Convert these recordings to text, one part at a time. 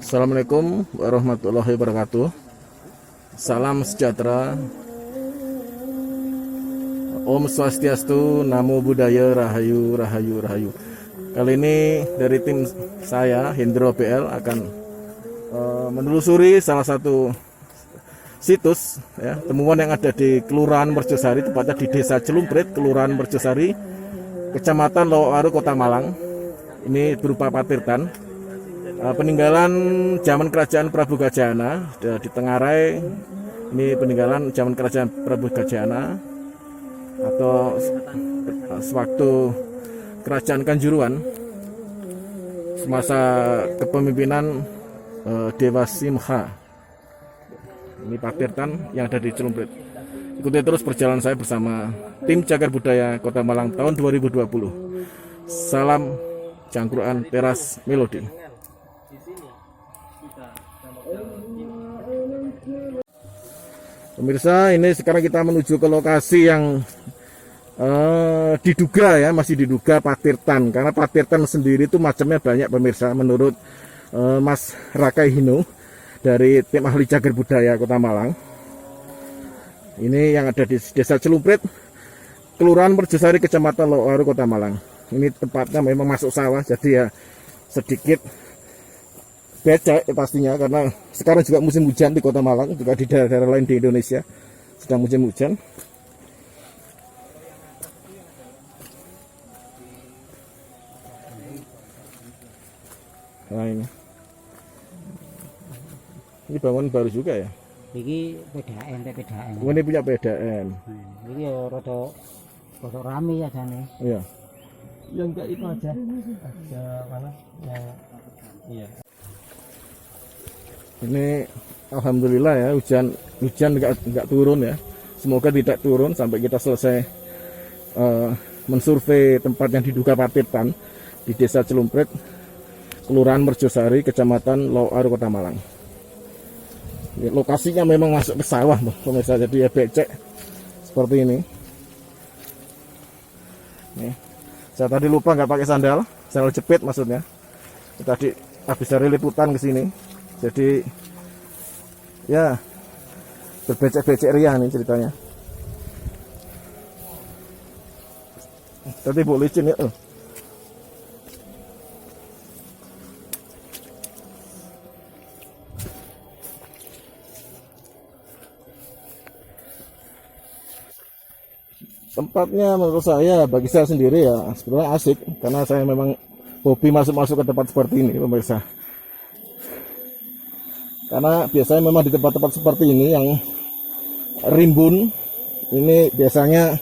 Assalamualaikum warahmatullahi wabarakatuh. Salam sejahtera. Om Swastiastu, Namo Buddhaya, Rahayu, Rahayu, Rahayu. Kali ini dari tim saya, Hendro BL, akan menelusuri salah satu situs ya, temuan yang ada di Kelurahan Merjosari, tepatnya di Desa Celumprit, Kelurahan Merjosari, Kecamatan Lowaru, Kota Malang. Ini berupa patirtan. Peninggalan zaman kerajaan Prabu Gajayana di Tenggarai. Ini peninggalan zaman kerajaan Prabu Gajayana atau sewaktu kerajaan Kanjuruhan semasa kepemimpinan Dewa Simha. Ini patirtan yang ada di Celumprit. Ikuti terus perjalanan saya bersama tim Cagar Budaya Kota Malang tahun 2020. Salam Cangkruan Teras Melodi. Pemirsa, ini sekarang kita menuju ke lokasi yang diduga ya, masih diduga patirtan, karena patirtan sendiri itu macamnya banyak pemirsa, menurut Mas Rakai Hino dari tim ahli cagar budaya Kota Malang. Ini yang ada di Desa Celumprit, Kelurahan Merjosari, Kecamatan Lowaru, Kota Malang. Ini tempatnya memang masuk sawah, jadi ya sedikit becek pastinya, karena sekarang juga musim hujan di Kota Malang, juga di daerah-daerah lain di Indonesia sedang musim hujan. Nah, ini bangunan baru juga ya. Ini PDAM. Ini punya PDAM. Ini ya rada rame ya jane. Iya. Yang enggak itu aja. Ada mana? Yang iya. Ini alhamdulillah ya, hujan nggak turun ya. Semoga tidak turun sampai kita selesai mensurvei tempat yang diduga patirtan di Desa Celumprit, Kelurahan Merjosari, Kecamatan Lowaru, Kota Malang. Ya, lokasinya memang masuk ke sawah, pemirsa, jadi ya becek seperti ini. Nih, saya tadi lupa nggak pakai sandal jepit maksudnya. Tadi habis dari liputan ke sini. Jadi ya berbecek-becek ria nih ceritanya. Tadi bu licin ya. Tempatnya menurut saya, bagi saya sendiri ya sebenarnya asik, karena saya memang hobi masuk-masuk ke tempat seperti ini pemirsa. Karena biasanya memang di tempat-tempat seperti ini yang rimbun, ini biasanya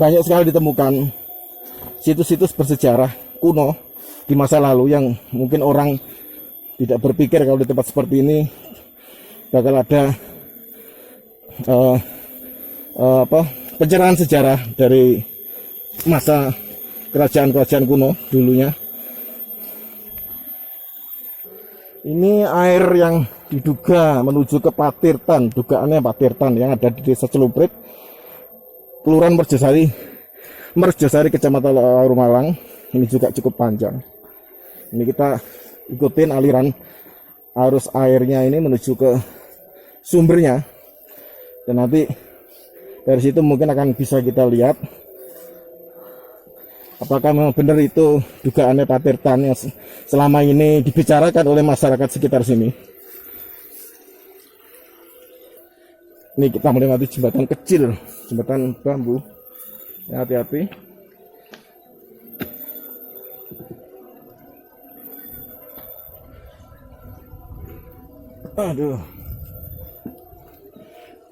banyak sekali ditemukan situs-situs bersejarah kuno di masa lalu yang mungkin orang tidak berpikir kalau di tempat seperti ini bakal ada pencerahan sejarah dari masa kerajaan-kerajaan kuno dulunya. Ini air yang diduga menuju ke patirtan, dugaannya patirtan yang ada di Desa Celumprit, Kelurahan Merjosari, Kecamatan Lowaru, Malang. Ini juga cukup panjang. Ini kita ikutin aliran arus airnya ini menuju ke sumbernya, dan nanti dari situ mungkin akan bisa kita lihat apakah memang benar itu dugaannya patirtan yang selama ini dibicarakan oleh masyarakat sekitar sini. Ini kita melewati jembatan kecil, jembatan bambu. Ya, hati-hati. Aduh.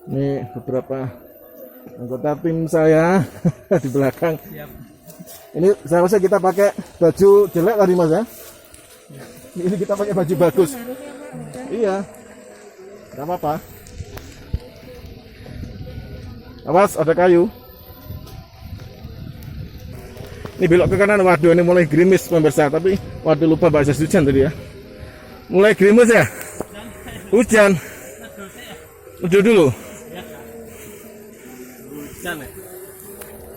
Ini beberapa anggota tim saya di belakang. Ini seharusnya kita pakai baju jelek tadi mas ya. Ini kita pakai baju bagus. Iya, nggak apa-apa. Awas, ada kayu. Ini belok ke kanan. Waduh, ini mulai gerimis pemirsa. Tapi waduh, lupa bahasa hujan tadi ya. Mulai gerimis ya. Hujan. Teduh dulu.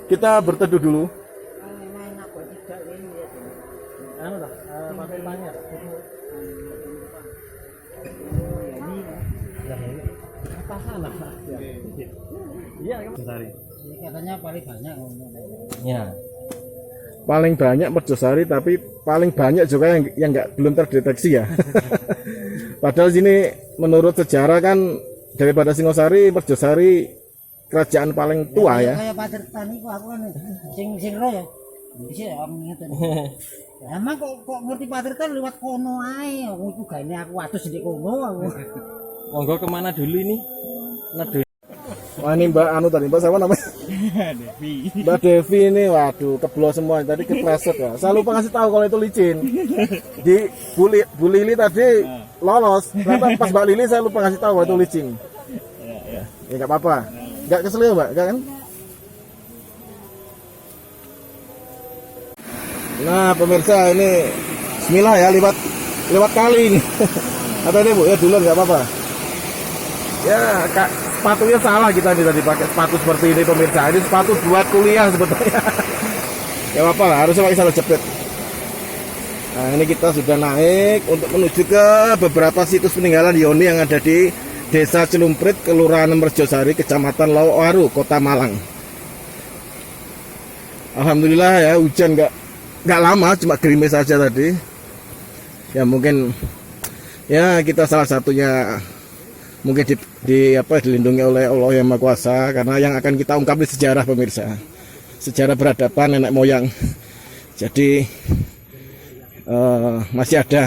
Kita berteduh dulu. Pakai banyak. Apa sana? Iya kan? Sari. Katanya paling banyak. Ya. Paling banyak Merjosari, tapi paling banyak juga yang nggak belum terdeteksi ya. Padahal sini menurut sejarah kan daripada Singosari, Merjosari kerajaan paling tua ya. Kayak Padertan itu aku kan sing ro ya. Bisa om ngeten. Emang kok ngerti Padertan lewat kono ae. Aku itu gaene aku atus di kono aku. Monggo kemana dulu ini? Nedu. Wah ini Mbak Anu tadi, Mbak siapa namanya? Devi. Mbak Devi ini, waduh keblos semua tadi kepleset ya. Saya lupa ngasih tahu kalau itu licin. Di Bu Lili tadi lolos, ternyata pas Mbak Lili saya lupa ngasih tahu kalau itu licin. Ya nggak apa-apa, nggak kesel ya Mbak, nggak kan? Nah pemirsa ini, Bismillah ya lewat kali ini. Atau ini Bu ya duluan nggak apa-apa. Ya Kak. Sepatunya salah kita nih tadi pakai sepatu seperti ini pemirsa. Ini sepatu buat kuliah sebetulnya. Ya apa lah, harusnya pakai salah jepit. Nah ini kita sudah naik untuk menuju ke beberapa situs peninggalan Yoni yang ada di Desa Celumprit, Kelurahan Merjosari, Kecamatan Laukwaru, Kota Malang. Alhamdulillah ya hujan nggak lama, cuma gerimis saja tadi. Ya mungkin ya kita salah satunya mungkin dilindungi oleh Allah Yang Maha Kuasa, karena yang akan kita ungkap di sejarah pemirsa, sejarah peradaban nenek moyang. Jadi masih ada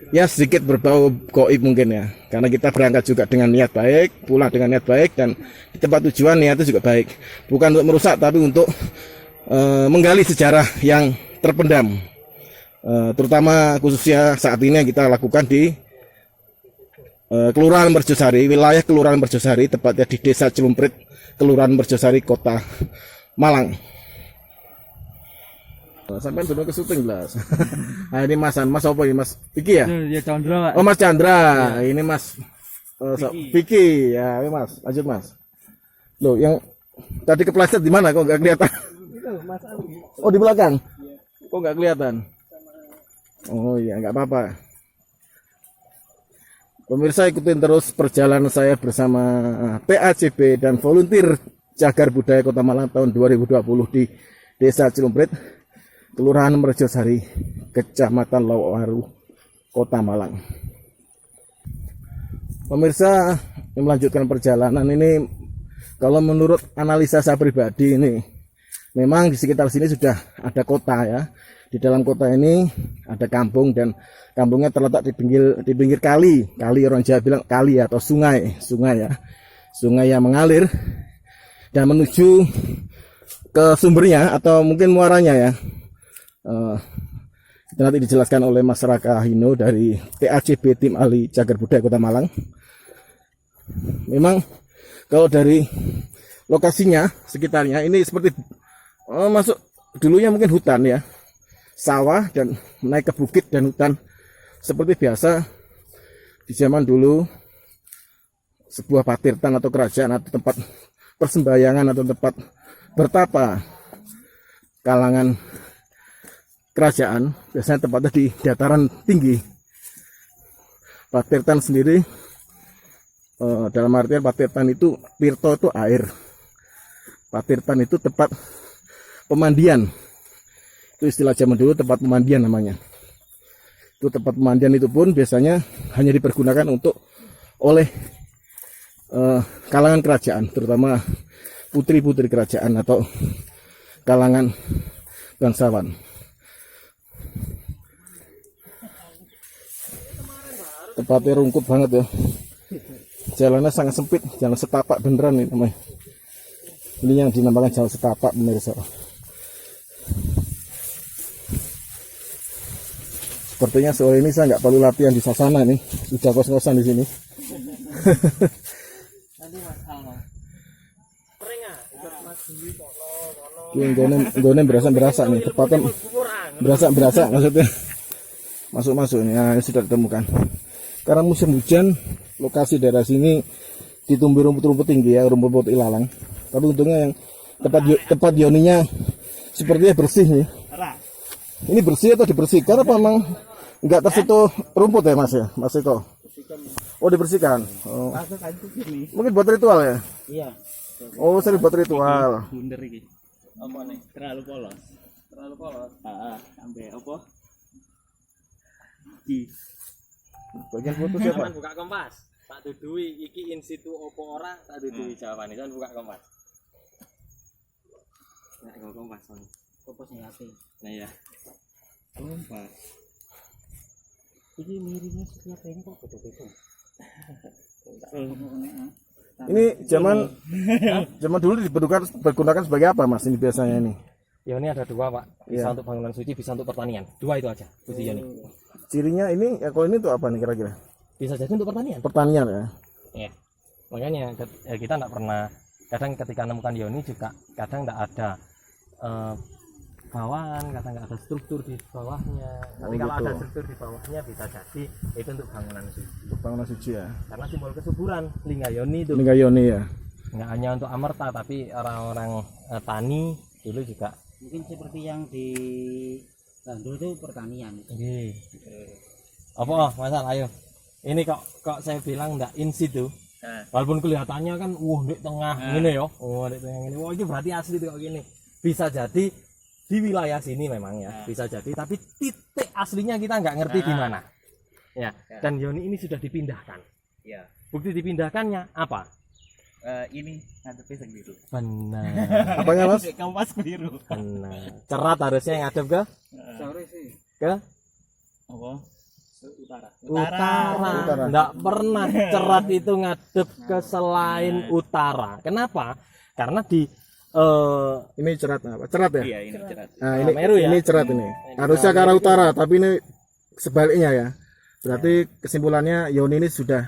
ya sedikit berbau gaib mungkin ya, karena kita berangkat juga dengan niat baik, pulang dengan niat baik, dan di tempat tujuan niatnya juga baik, bukan untuk merusak tapi untuk menggali sejarah yang terpendam, terutama khususnya saat ini yang kita lakukan di Kelurahan Merjosari, wilayah Kelurahan Merjosari, tepatnya di Desa Celumprit, Kelurahan Merjosari, Kota Malang. Sampai dulu ke syuting belas. Nah, ini Mas apa ini Mas Vicky ya? Ya Chandra, Pak. Oh Mas Chandra, ini Mas Vicky ya, ini Mas. Lanjut Mas. Loh, yang tadi kepleset di mana? Kok nggak kelihatan? Oh di belakang. Kok nggak kelihatan? Oh iya, nggak apa-apa. Pemirsa ikutin terus perjalanan saya bersama PACB dan volunteer Cagar Budaya Kota Malang tahun 2020 di Desa Celumprit, Kelurahan Merjosari, Kecamatan Laukwaru, Kota Malang. Pemirsa yang melanjutkan perjalanan ini, kalau menurut analisa saya pribadi ini, memang di sekitar sini sudah ada kota ya. Di dalam kota ini ada kampung, dan kampungnya terletak di pinggir kali orang Jawa bilang kali atau sungai ya, sungai yang mengalir dan menuju ke sumbernya atau mungkin muaranya ya. Itu nanti dijelaskan oleh Mas Raka Hino dari PACB Tim Ahli Cagar Budaya Kota Malang. Memang kalau dari lokasinya sekitarnya ini seperti masuk dulunya mungkin hutan ya, sawah, dan naik ke bukit dan hutan seperti biasa di zaman dulu, sebuah patirtan atau kerajaan atau tempat persembahyangan atau tempat bertapa kalangan kerajaan, biasanya tempatnya di dataran tinggi. Patirtan sendiri dalam artian patirtan itu, tirto itu air, patirtan itu tempat pemandian. Itu istilah zaman dulu, tempat pemandian namanya. Itu tempat pemandian itu pun biasanya hanya dipergunakan oleh kalangan kerajaan, terutama putri-putri kerajaan atau kalangan bangsawan. Tempatnya rungkut banget ya. Jalannya sangat sempit, jalan setapak beneran ini namanya. Ini yang dinamakan jalan setapak pemirsa. Sepertinya sore ini saya nggak perlu latihan di sasana nih, sudah kos-kosan di sini. Gone berasa nih, tepatnya berasa maksudnya masuk nih. Nah, ini sudah ditemukan. Karena musim hujan, lokasi daerah sini ditumbuhi rumput-rumput tinggi ya, rumput-rumput ilalang. Tapi untungnya yang tempat Yoninya sepertinya bersih nih. Ini bersih atau dibersihkan apa memang Enggak tersentuh rumput ya Mas ya, Mas Eko? Oh dibersihkan. Oh. Mungkin buat ritual ya? Iya. Oh sering buat ritual. Bunder iki. Apa nih? Terlalu polos. Terlalu polos. Sampai apa? Iki. Bagian foto siapa? Sampeyan buka Kompas. Tak dudui iki in situ opo ora, tak dudui jawabane. Sampeyan buka Kompas. Nah, Kompas. Fokus nih HP. Nah ya. Kompas. Ini miringnya setiap ini kok beda-beda. Ini zaman dulu digunakan sebagai apa Mas ini biasanya ini? Ya ini ada dua Pak. Bisa Iya. untuk bangunan suci, bisa untuk pertanian. Dua itu aja fungsi Yoni. Cirinya ini ya kalau ini untuk apa nih kira-kira? Bisa jadi untuk pertanian. Pertanian ya. Iya. Makanya kita enggak pernah, kadang ketika menemukan Yoni juga kadang enggak ada bawahan, kadang enggak ada struktur di bawahnya. Tapi kalau gitu. ada struktur di bawahnya bisa jadi itu untuk bangunan suci. Untuk bangunan suci ya. Karena simbol kesuburan lingga Yoni itu Lingga Yoni ya. enggak hanya untuk amerta tapi orang-orang tani dulu juga. Mungkin seperti yang di Bandung itu pertanian. Nggih. Apa Masal ayo. Ini kok saya bilang enggak in situ. Walaupun kelihatannya kan di tengah gini ya. Di tengah gini. Wah, ini berarti asli tuh kok gini. Bisa jadi di wilayah sini memang ya. Bisa jadi tapi titik aslinya kita nggak ngerti di mana. Ya. Dan Yoni ini sudah dipindahkan. Ya, Bukti dipindahkannya apa? ini ngadepi segitu. Benar. Apanya Mas? Kompas biru. Benar. Cerat harusnya ngadep ke Sore sih. ke Apa? utara. Nggak pernah cerat itu ngadep ke selain utara. Kenapa? Karena di Ini cerat apa? Cerat ya? Iya, ini cerat. Nah, ini Meru ya? ini cerat ini. Harusnya ke arah utara, tapi ini sebaliknya ya. Berarti kesimpulannya Yoni ini sudah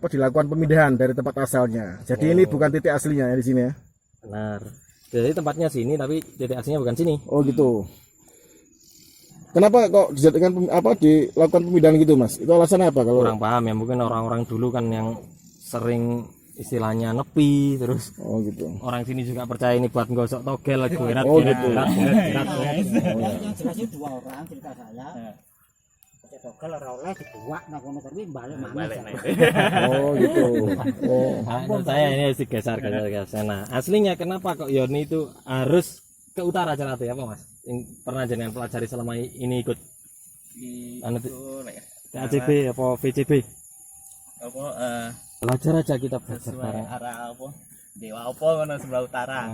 dilakukan pemindahan dari tempat asalnya. Jadi ini bukan titik aslinya ya di sini ya. Benar. Jadi tempatnya sini tapi titik aslinya bukan sini. Oh gitu. Kenapa kok dijadikan dilakukan pemindahan gitu Mas? Itu alasannya apa kalau? Kurang paham ya, mungkin orang-orang dulu kan yang sering istilahnya nepi terus Oh gitu. orang sini juga percaya ini buat gosok togel gerat Oh, gerat gitu. gerat gerat gerat. Yang jelas itu dua orang cerita saya. Togel ora oleh dibuat nang kono tapi balik mana. Oh gitu. Oh. Menurut saya ini harus digeser ke sana. Aslinya kenapa kok Yoni itu harus ke utara Cerate apa Mas? Yang pernah jenengan pelajari selama ini ikut anu TACB apa VCB? Apa Belajar aja kita belajar sesuai bareng. arah apa? Dewa apa ngono sebelah utara.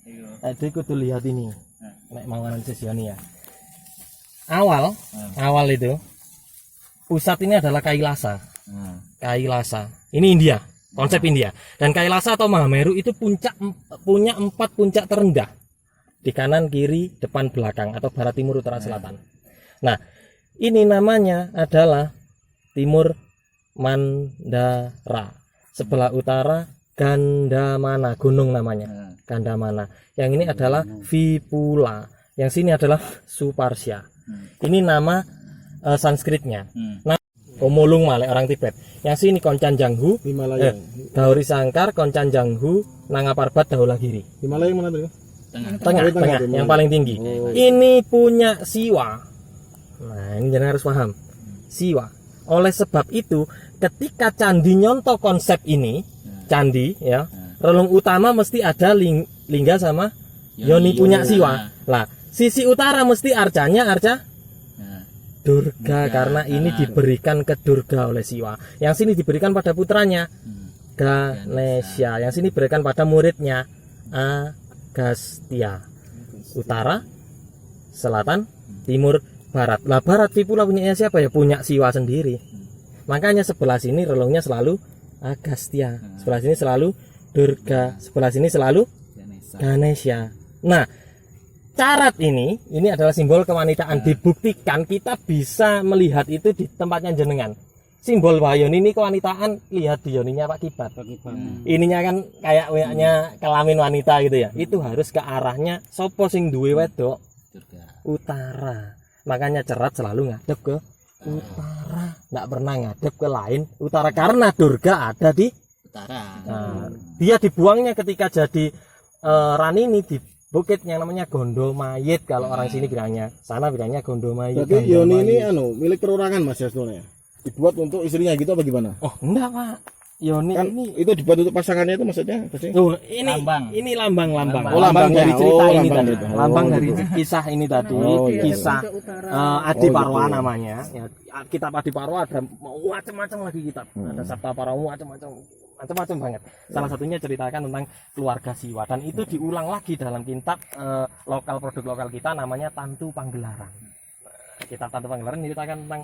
Iya. Jadi kudu lihat ini. Nek manganan Yoni ya. Awal itu pusat ini adalah Kailasa. Kailasa. Ini India, konsep India. Dan Kailasa atau Mahameru itu punya 4 puncak terendah. Di kanan, kiri, depan, belakang atau barat, timur, utara, selatan. Nah, ini namanya adalah Timur Mandara. Sebelah utara Gandamana, gunung namanya. Gandamana. Yang ini adalah Vipula. Yang sini adalah Suparsya. Ini nama Sanskritnya. Nah, Komolung Malek orang Tibet. Yang sini Koncanjanghu, Himalaya. Dauri Sangkar, Koncanjanghu, Nangaparbat, Daulagiri. Himalaya yang mana tadi? Tengah, yang paling tinggi. Ini punya Siwa. Nah, ini jangan harus paham. Siwa. Oleh sebab itu, ketika candi nyontoh konsep ini, candi ya, relung utama mesti ada lingga sama Yoni punya Siwa. Lah, sisi utara mesti arcanya Durga karena ini diberikan ke Durga oleh Siwa. Yang sini diberikan pada putranya Ganesha. Yang sini diberikan pada muridnya Agastya. Utara, selatan, timur, barat. Lah barat Vipula punya siapa ya? Punya Siwa sendiri. Makanya sebelah sini relungnya selalu Agastya. Sebelah sini selalu Durga. Sebelah sini selalu Ganesha. Nah, carat ini adalah simbol kewanitaan. Dibuktikan kita bisa melihat itu di tempatnya jenengan. Simbol Wayon ini kewanitaan, lihat di Yoninya Pak Kibat. Ininya kan kayak wayaknya kelamin wanita gitu ya. Itu harus ke arahnya sopo sing duwe wedok utara. Makanya cerat selalu ngadep ke utara, nggak pernah ngadep ke lain utara karena Durga ada di Utara. Nah, dia dibuangnya ketika jadi Ranini bukit yang namanya Gondomayit kalau orang sini bilangnya, sana bilangnya Gondomayit. Berarti Yoni ini milik perorangan Mas ya sebenarnya. Dibuat untuk istrinya gitu apa gimana? Oh, enggak, Pak. Yoni Kan ini itu dibuat untuk pasangannya itu maksudnya apa sih? oh, ini Lambang. ini lambang. Oh, lambang dari ya. cerita Oh, ini lambang tadi. itu. Lambang Oh, dari gitu. kisah ini tadi, Oh, iya. kisah Adi Oh, Parwa gitu. namanya. Ya, kitab Adi Parwa ada macam-macam lagi kitab. Ada Sabta Parwa macam-macam banget. Salah satunya ceritakan tentang keluarga Siwa dan itu diulang lagi dalam kitab produk lokal kita namanya Tantu Panggelaran. Kitab Tantu Panggelaran menceritakan tentang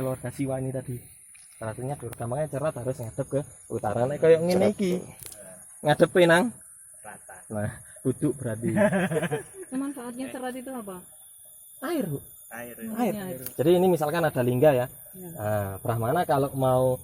keluarga Siwa ini tadi. Salah satunya Durga, makanya cerat harus ngadep ke utara. Nek koyo ngene iki. Ngadepe nang Selatan. nah, duduk berarti. Manfaatnya cerat itu apa? Air, Bu. Air. Air. Jadi ini misalkan ada lingga ya. Nah, Brahmana kalau mau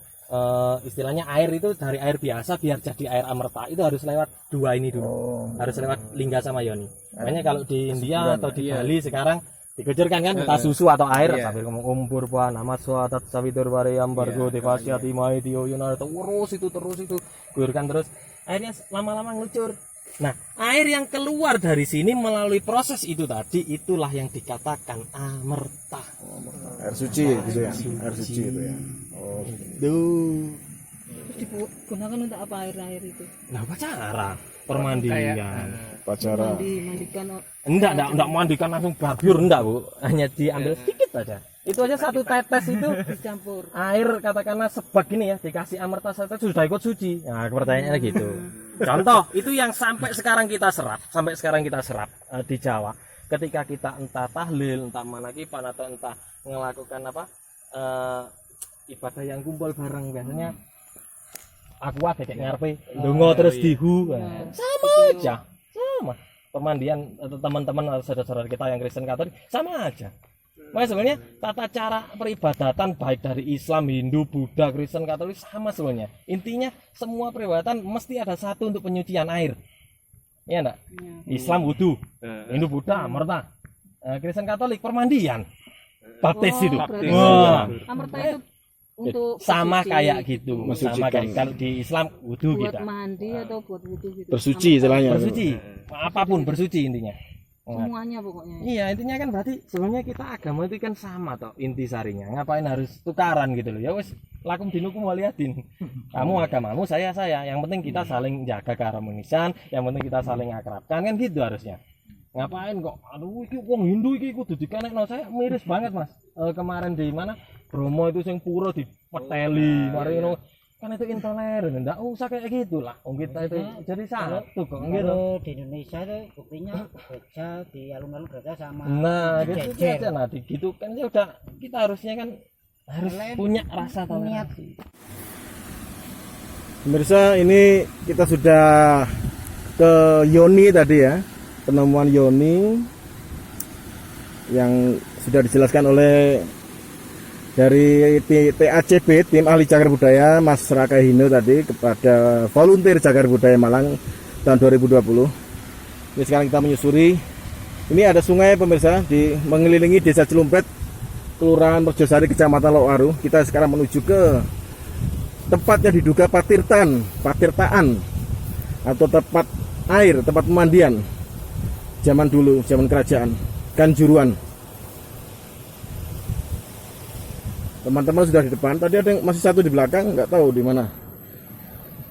istilahnya air itu dari air biasa biar jadi air amerta itu harus lewat dua ini dulu. Harus lewat lingga sama yoni. Makanya kalau di India atau di Bali sekarang dikucurkan kan entah susu atau air sambil ngomong umpur pa nama swatat sawitur vareyam bargo devasyati maitio yunarto terus itu guyurkan terus airnya lama-lama ngelucur. Nah, air yang keluar dari sini melalui proses itu tadi itulah yang dikatakan amerta. Air suci gitu ya. Air suci itu ya. Oh. Terus digunakan untuk apa air itu? Nah, apa cara permandian? Pacara. Dimandikan Enggak mandikan langsung babyur enggak, Bu. Hanya diambil sedikit aja. Itu aja satu tetes itu dicampur. air katakanlah sebag gini ya, dikasih amerta tetes sudah ikut suci. Nah, pertanyaannya gitu. Contoh, itu yang sampai sekarang kita serap di Jawa. Ketika kita entah tahlil, entah manakipan atau entah melakukan ibadah yang kumpul bareng biasanya aku kayak ngarepe ndonga terus dihu. Sama aja. Sama. Pemandian atau teman-teman atau saudara-saudara kita yang Kristen Katolik sama aja. Makanya sebenarnya tata cara peribadatan baik dari Islam, Hindu, Buddha, Kristen, Katolik sama sebenarnya. Intinya semua peribadatan mesti ada satu untuk penyucian air. Iya enggak? Islam wudu, Hindu, Buddha, amerta. Kristen, Katolik permandian. Baptis itu. Wah. Amerta itu untuk Sama bersuci, kayak gitu. Mensucikan. Sama kayak kalau di Islam wudu buat kita. mandi atau buat wudu gitu. Bersuci istilahnya. Bersuci. Apapun bersuci intinya. Semuanya pokoknya. Iya, intinya kan berarti sebenarnya kita agama itu kan sama toh inti sarinya. Ngapain harus tukaran gitu loh. Ya wis lakum dinukum waliyadin. Kamu agamamu, saya. Yang penting kita saling jaga keharmonisan, yang penting kita saling akrabkan kan gitu harusnya. Ngapain kok aduh iki wong Hindu iki kudu dikenekno. Saya miris banget, Mas. Kemarin di mana Bromo itu sing pura dipeteli, mari ngono. Kan itu intoleran, enggak usah kayak gitu lah. Kita itu jadi satu kok gitu. Kalau di Indonesia itu buktinya gereja di alun-alun gereja sama Nah, gitu jejer. aja nah gitu kan ya udah kita harusnya kan harus punya rasa toleransi. Pemirsa, ini kita sudah ke Yoni tadi ya. Penemuan Yoni yang sudah dijelaskan oleh dari TACB, Tim Ahli Cagar Budaya, Mas Raka Hino tadi kepada volunteer Cagar Budaya Malang tahun 2020. Ini sekarang kita menyusuri. Ini ada sungai pemirsa mengelilingi Desa Celumpet, Kelurahan Merjosari, Kecamatan Lokaru. Kita sekarang menuju ke tempatnya diduga patirtaan atau tempat air, tempat pemandian zaman dulu, zaman kerajaan Kanjuruan. Teman-teman sudah di depan, tadi ada yang masih satu di belakang, nggak tahu di mana,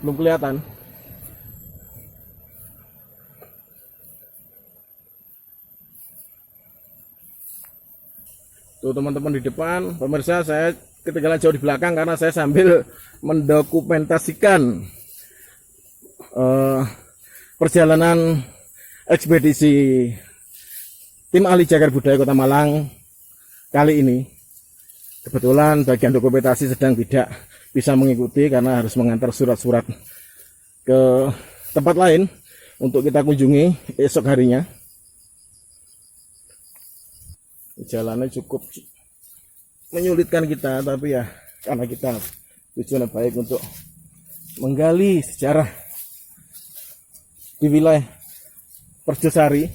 belum kelihatan. Tuh teman-teman di depan, pemirsa, saya ketinggalan jauh di belakang karena saya sambil mendokumentasikan perjalanan ekspedisi Tim Ahli Cagar Budaya Kota Malang kali ini. Kebetulan bagian dokumentasi sedang tidak bisa mengikuti karena harus mengantar surat-surat ke tempat lain untuk kita kunjungi esok harinya. Jalannya cukup menyulitkan kita, tapi ya karena kita tujuan baik untuk menggali sejarah di wilayah Merjosari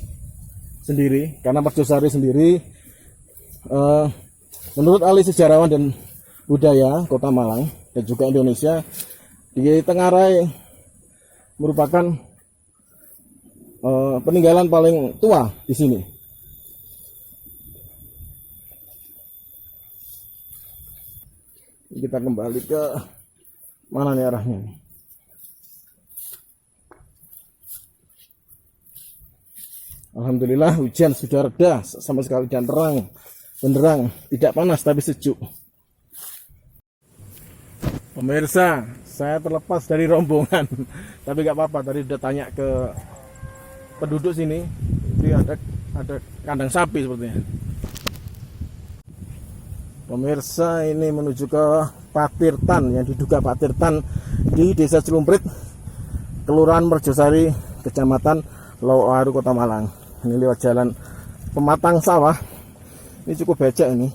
sendiri, karena Merjosari sendiri menurut ahli sejarawan dan budaya Kota Malang dan juga Indonesia, di Tenggarai merupakan peninggalan paling tua di sini. Kita kembali ke mana nih arahnya? Alhamdulillah hujan sudah reda sama sekali dan terang benderang, tidak panas tapi sejuk. Pemirsa, saya terlepas dari rombongan, tapi nggak apa-apa. Tadi udah tanya ke penduduk sini, jadi ada kandang sapi sepertinya. Pemirsa, ini menuju ke Patirtan yang diduga Patirtan di Desa Celumprit, Kelurahan Merjosari, Kecamatan Lowaru, Kota Malang. Ini lewat jalan pematang sawah. Ini cukup becek ini.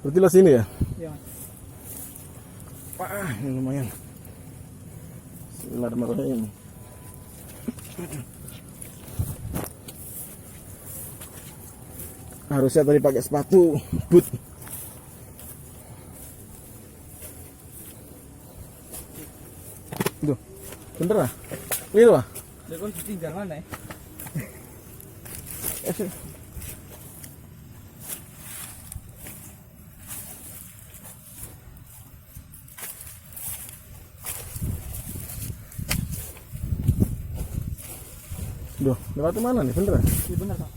Berarti lo sini ya? Iya. Wah, ini lumayan. Bismillahirrahmanirrahim. Harusnya tadi pakai sepatu boot. Tuh, bener lah. Lihat lah. Dia kan tinggal mana? Duh, lewat mana nih? Bener? Iya benar, Pak.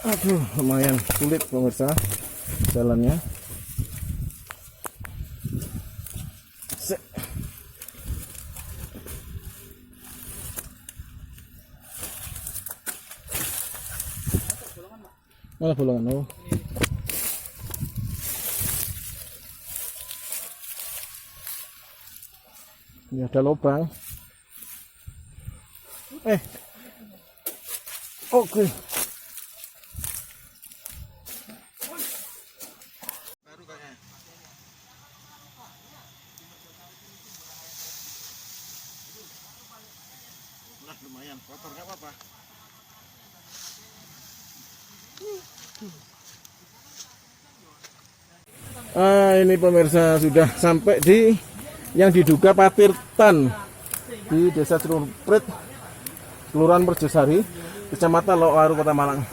Aduh, lumayan sulit pemirsa jalannya. Mana bolongan? Oh. Ini ada lubang. Oke. Lumayan kotor, nggak apa-apa. Ini pemirsa sudah sampai di yang diduga Patirtan di Desa Celumprit, Kelurahan Merjosari, Kecamatan Lowaru, Kota Malang.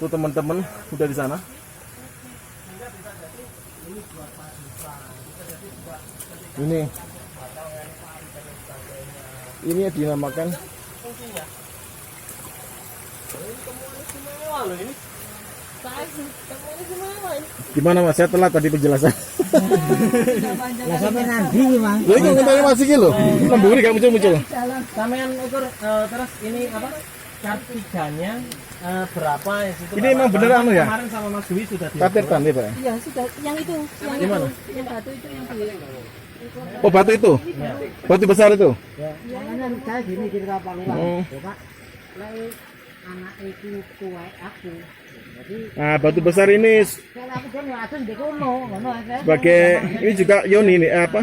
Tuh teman-teman udah di sana. Ini dinamakan gimana Mas? Saya telat tadi penjelasan. Lah sampe nanti Mas. Lha iki ngenteni masih iki lho. Lemburi gak muncul-muncul. Sampean ukur terus ini apa? Kartiganya berapa ya situ? Ini emang bener anu ya? Kemarin sama Mas Dwi sudah Patirtan ya, Pak. Iya, sudah. Yang itu, yang Gimana? itu, yang batu itu yang di. Oh, batu itu. Batu besar itu. Makanya saya gini cerita Pak Lurah. Oh. Ya, Pak. Lek anak itu tuwek aku. Jadi Nah, batu besar ini kalau aku kan langsung di kono, ngono aja. sebagai ini juga Yoni ini apa?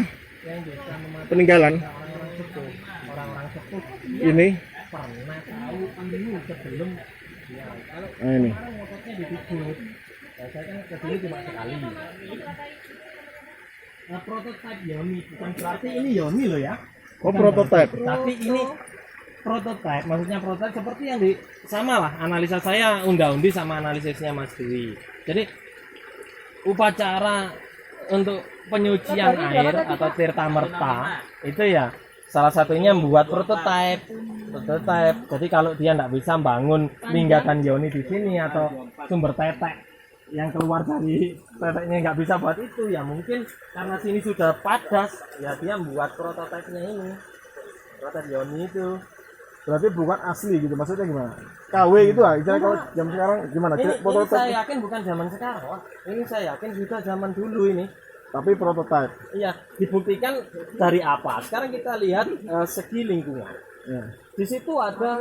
Peninggalan. Orang-orang sepuh Ini. pernah tahu ini sebelum Nah, ini. ngototnya ditutup. Saya kan kesini cuma sekali. Prototipe Yoni bukan berarti ini Yoni loh ya. Oh, prototipe. Tapi ini prototipe, maksudnya prototipe seperti yang di sama lah analisa saya unda-undi sama analisisnya Mas Dwi. Jadi upacara untuk penyucian air atau tirta merta itu ya salah satunya membuat prototipe. Jadi kalau dia tidak bisa bangun meninggalkan Yoni di sini atau sumber tetek yang keluar dari teteknya nggak bisa buat itu, ya mungkin karena sini sudah padas ya dia membuat prototipenya ini, prototipe Yoni itu. Berarti bukan asli gitu, maksudnya gimana? KW gitu lah, istilahnya kalau jam sekarang gimana? Ini Prototipe, saya yakin bukan zaman sekarang, Wak. Ini saya yakin sudah zaman dulu ini. tapi prototipe. Iya, dibuktikan dari apa? Sekarang kita lihat segi lingkungan. Ya. Di situ ada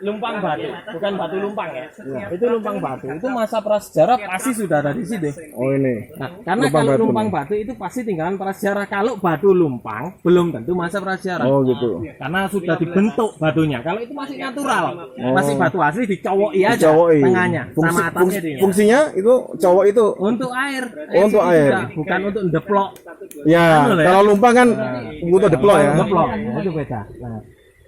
lumpang batu, bukan batu lumpang ya. Itu lumpang batu. Itu masa prasejarah pasti sudah ada di sini. Oh ini. Nah, karena Lumpang kalau batu. lumpang batu itu pasti tinggalan prasejarah. Kalau batu lumpang belum tentu masa prasejarah. Oh gitu. Karena sudah dibentuk batunya. Kalau itu masih natural, masih batu asli dicowoki aja Dicowoki. tengahnya sama atasnya dia. Fungsinya itu cowok itu. Untuk air. Oh, untuk situ air. juga, bukan untuk ndeplok. Ya, Anu lah ya. kalau lumpang kan butuh deplok ya. Ndeplok. Nah, itu beda. Nah,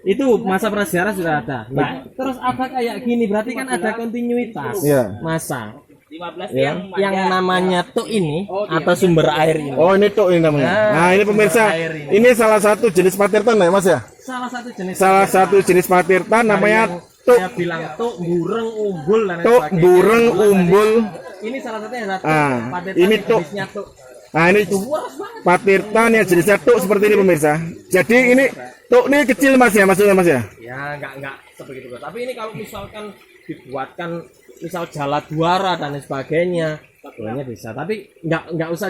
itu masa prasejarah sudah ada. Nah, terus ada kayak gini berarti kan ada kontinuitas Iya. masa. 15 Ya. Yang namanya tuk ini atau sumber air ini. Oh ini tuh ini namanya. Nah ini pemirsa, ini salah satu jenis patirtan ya mas ya. Salah satu jenis Salah satu jenis patirtan namanya tuk. saya bilang tuk bureng umbul dan lain Tuk sebagainya. bureng umbul. Ini salah satunya adalah tuk. Ah, Patirtan ini yang tuk. jenisnya tuk. Nah ini Luas banget. patirtan yang jenisnya tuk seperti ini pemirsa. Jadi ini tuk ini kecil mas ya maksudnya mas ya. Ya enggak sebegitu. Tapi ini kalau misalkan dibuatkan misal jala duara dan lain sebagainya, sebenarnya bisa. Tapi enggak usah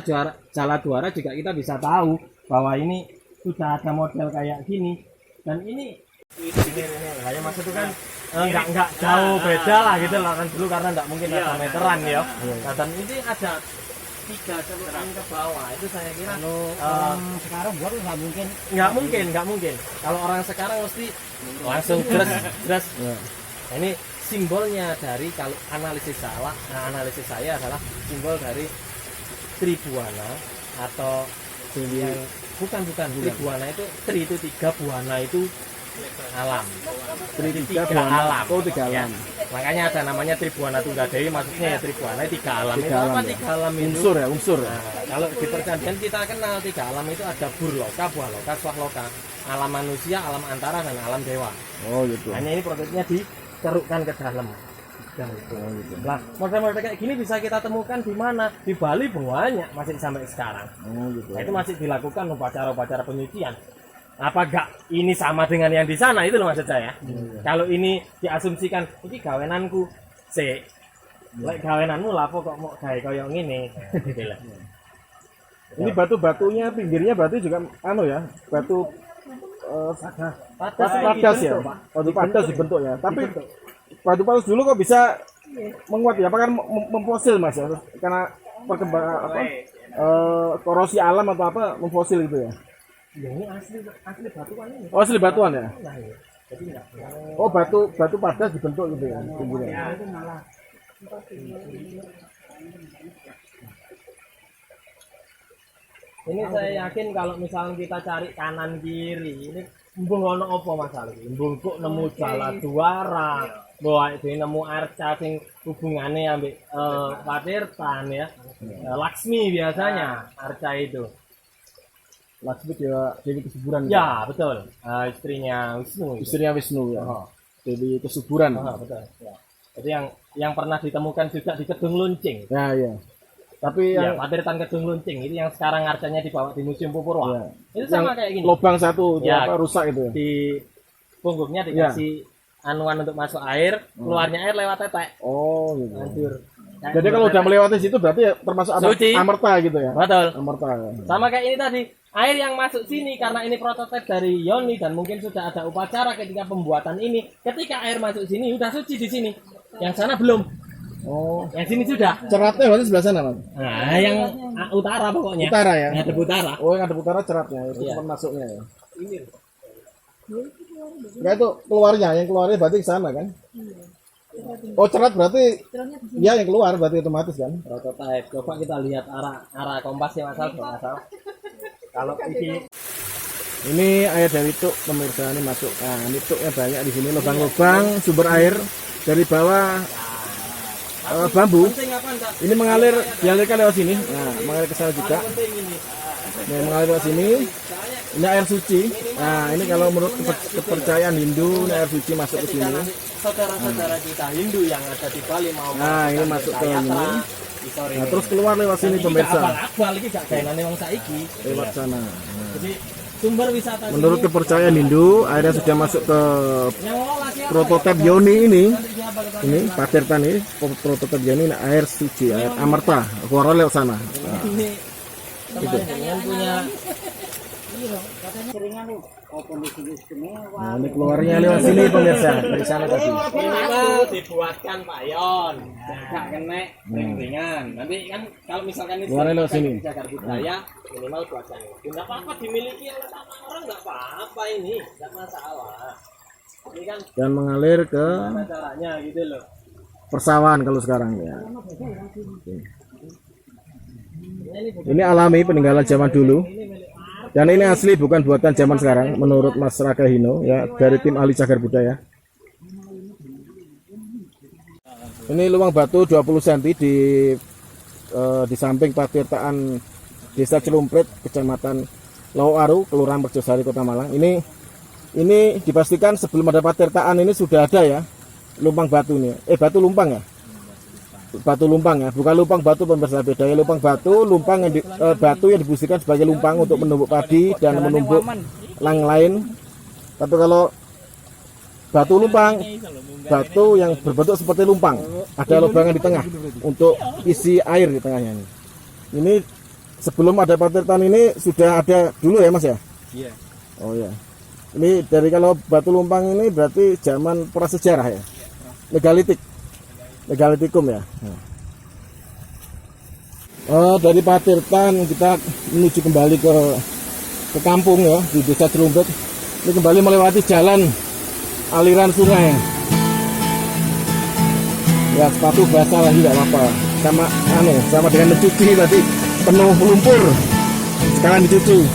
jala duara juga kita bisa tahu bahwa ini sudah ada model kayak gini. Dan ini kayak maksud itu kan enggak jauh beda lah gitu lah kan dulu karena enggak mungkin ada meteran ya. Nah, dan ini ada 3 celukan ke bawah itu saya kira Orang sekarang buat nggak mungkin. nggak mungkin kalau orang sekarang mesti langsung jelas. Nah, ini simbolnya dari kalau analisis saya adalah simbol dari Tribuana atau yang bukan Tribuana itu tri itu 3 buana itu alam. Tri 3 alam. Oh 3 alam. Makanya ada namanya Tribuana Tunggadewi, maksudnya ya Tribuana 3 alam. Itu alam apa ya. 3 alam itu? Unsur ya unsur. Nah, kalau di perjanjian kita kenal 3 alam itu ada burloka, buahloka, swahloka, alam manusia, alam antara dan alam dewa. Oh gitu. Hanya ini prosesnya dicerukkan ke dalam. Dan itu. Nah, model-model kayak gini bisa kita temukan di mana? Di Bali banyak masih sampai sekarang. Oh gitu. Nah, itu masih dilakukan upacara-upacara penyucian. Apa enggak ini sama dengan yang di sana itu loh maksud saya. Kalau ini diasumsikan ini gawenanku lek gawenanmu lapo kok mau gawe koyo ngene. Gitu lah. Ini batu-batunya pinggirnya berarti juga anu ya batu padas ya. Batu padas dibentuknya. Tapi batu padas dulu kok bisa menguat ya? Apakah memfosil mas ya? Karena perkembangan apa? Korosi alam atau apa memfosil gitu ya? Ya, ini asli batuan ini. Oh asli batuan ya? Nah, iya. Jadi enggak. Oh batu padas dibentuk gitu ya pinggirnya. Ini saya yakin kalau misalnya kita cari kanan kiri ini mbung ono apa masalah iki? Mbung kok nemu jala duara, mbok iki nemu arca sing hubungane ambek patirtan ya. Laksmi biasanya arca itu. Laksmi dia Dewi Kesuburan. Ya, betul. Istrinya Wisnu. Istrinya Wisnu ya. Oh. Dewi Kesuburan. Betul. Ya. Jadi yang pernah ditemukan juga di Kedung Luncing. Ya iya. Tapi Ya, yang patirtan Kedung Luncing itu yang sekarang arcanya dibawa di Museum Pupurwa. ya. Itu sama Yang kayak gini. lubang satu itu Ya. apa rusak itu ya. Di punggungnya dikasih anuan untuk masuk air, keluarnya air lewat tetek. Oh gitu. Hancur. Jadi kalau udah melewati situ berarti ya termasuk Suci. amerta gitu ya. Betul. Amerta. Ya. Sama kayak ini tadi, air yang masuk sini karena ini prototipe dari Yoni dan mungkin sudah ada upacara ketika pembuatan ini. Ketika air masuk sini udah suci di sini. Yang sana belum. Oh. Yang sini sudah. Ceratnya berarti sebelah sana, Mas. Nah, yang utara pokoknya. Utara ya. Yang ada utara. Oh, yang ada utara ceratnya itu Iya. tempat masuknya ya. Ya itu keluarnya, yang keluarnya berarti ke sana kan? Oh, cerat berarti ya yang keluar berarti otomatis kan? Prototipe. Coba kita lihat arah kompasnya Mas. Kalau Ini air dari tuk pemirsa ini masuk. Nah, ini tuknya banyak di sini lubang-lubang sumber air dari bawah bambu. penting apa enggak? Ini mengalir dialirkan lewat sini. Nah, mengalir ke sana juga. Penting ini. Nah, mengalir lewat sini. Ini air suci. Nah, ini kalau menurut kepercayaan Hindu, ini air suci masuk ke sini. Saudara-saudara kita Hindu yang ada di Bali mau Nah, ini masuk ke Yatra, ini. di sore Nah, ini. terus keluar lewat sini pemirsa. Abal iki gak gaenane wong saiki. Lewat sana. Jadi sumber wisata Menurut sini, kepercayaan Hindu, airnya sudah masuk ke yang ngelola siapa? prototipe Yoni ini. Siapa ke sana? Ini patirtan ini prototipe Yoni ini air suci, air amerta. Keluar lewat sana. Nah, Ini teman dengan punya Iya, katanya seringan lu. Oh, kondisi istimewa. Nah, ini keluarnya lewat sini pemirsa, dari sana tadi. Minimal dibuatkan payon, gak kena ring-ringan. Nanti kan kalau misalkan ini Keluarnya lewat sini. cagar budaya, minimal buatkan. Tidak apa-apa dimiliki oleh sama orang, nggak apa-apa ini, nggak masalah. Ini kan Dan mengalir ke gimana caranya gitu loh. persawahan kalau sekarang ya. Ini alami peninggalan zaman dulu. Dan ini asli bukan buatan zaman sekarang menurut Mas Raka Hino ya dari tim ahli cagar budaya. Ini lubang batu 20 cm di samping Patirtaan Desa Celumprit, Kecamatan Lawaru, Kelurahan Merjosari, Kota Malang. Ini dipastikan sebelum ada Patirtaan ini sudah ada ya lubang batu ini. Batu lumpang ya. Batu lumpang ya, bukan lumpang batu pemirsa, beda ya. Lumpang batu, lumpang yang batu yang dibusikan sebagai lumpang untuk menumbuk padi dan menumbuk lain. Tapi kalau batu lumpang, batu yang berbentuk seperti lumpang, ada lubangan di tengah untuk isi air di tengahnya ini. Ini sebelum ada Patirtaan ini sudah ada dulu ya Mas ya? Iya. Oh ya. Ini dari kalau batu lumpang ini berarti zaman prasejarah ya? Megalitikum ya. Dari Patirtaan kita menuju kembali ke kampung ya di Desa Celumprit. Ini kembali melewati jalan aliran sungai. Ya sepatu basah lagi nggak apa-apa. Sama dengan mencuci tadi penuh lumpur. Sekarang dicuci.